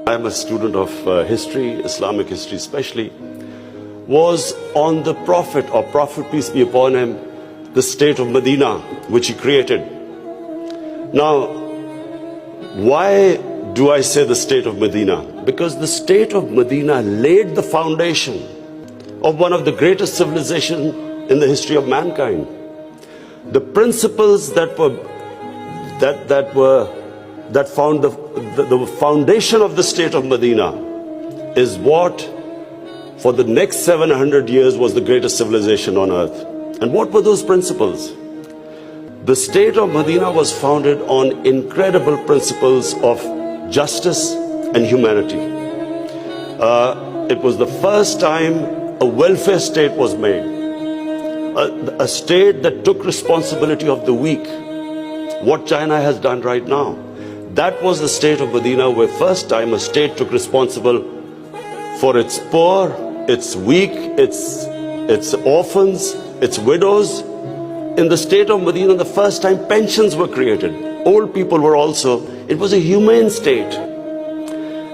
I'm a student of history, Islamic history especially, was on the Prophet, or Prophet peace be upon him, the state of Medina, which he created. Now, why do I say the state of Medina? Because the state of Medina laid the foundation of one of the greatest civilizations in the history of mankind. The principles that found the foundation of the state of Medina is what for the next 700 years was the greatest civilization on earth. And what were those principles? The state of Medina was founded on incredible principles of justice and humanity. It was the first time a welfare state was made, a state that took responsibility of the weak, what China has done right now. That was the state of Medina, where first time a state took responsible for its poor, its weak, its orphans, its widows. In the state of Medina, the first time pensions were created. Old people were also, it was a humane state.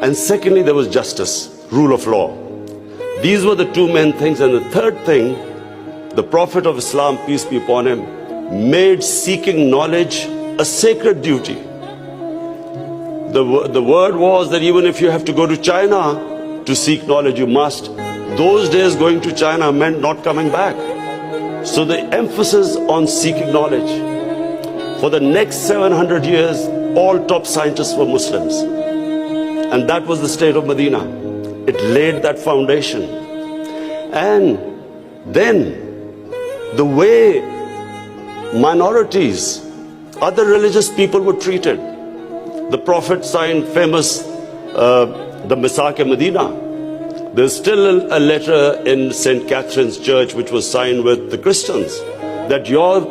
And secondly, there was justice, rule of law. These were the two main things. And the third thing, the Prophet of Islam, peace be upon him, made seeking knowledge a sacred duty. The word was that even if you have to go to China to seek knowledge, you must. Those days going to China meant not coming back. So the emphasis on seeking knowledge. For the next 700 years, all top scientists were Muslims. And that was the state of Medina. It laid that foundation. And then the way minorities, other religious people were treated. The Prophet signed famous, the Misaq-e-Medina. There's still a letter in St. Catherine's Church which was signed with the Christians, that your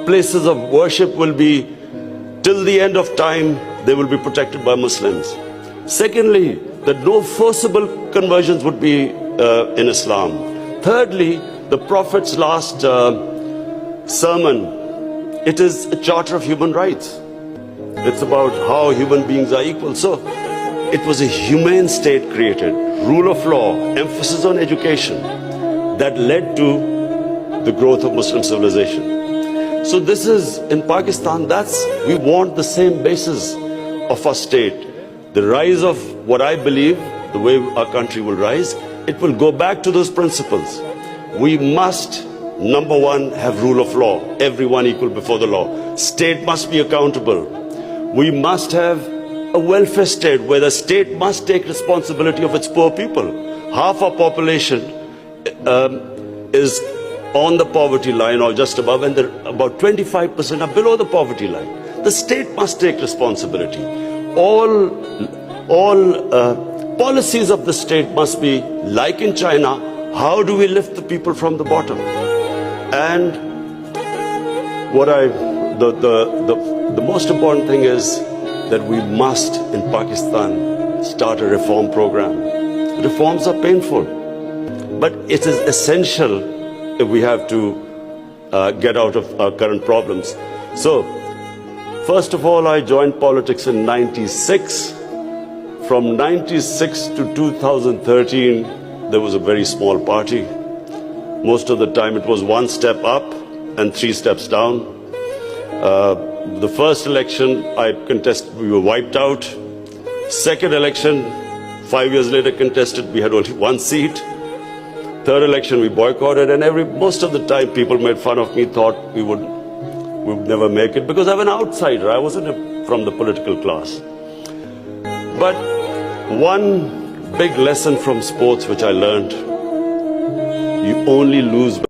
places of worship will be, till the end of time, they will be protected by Muslims. Secondly, that no forcible conversions would be in Islam. Thirdly, the Prophet's last sermon, it is a charter of human rights. It's about how human beings are equal. So it was a humane state created, rule of law, emphasis on education, that led to the growth of Muslim civilization. So this is, in Pakistan, we want the same basis of our state. The rise of what I believe, the way our country will rise, it will go back to those principles. We must, number one, have rule of law, everyone equal before the law. State must be accountable. We must have a welfare state where the state must take responsibility of its poor people. Half our population is on the poverty line or just above, and about 25% are below the poverty line. The state must take responsibility. All policies of the state must be like in China. How do we lift the people from the bottom? And the most important thing is that we must, in Pakistan, start a reform program. Reforms are painful, but it is essential if we have to get out of our current problems. So, first of all, I joined politics in '96. From '96 to 2013, there was a very small party. Most of the time, it was one step up and 3 steps down. The first election I contested, we were wiped out. Second election, 5 years later contested, we had only 1 seat. Third election, we boycotted, and most of the time people made fun of me, thought we would never make it, because I'm an outsider. I wasn't from the political class. But one big lesson from sports which I learned, you only lose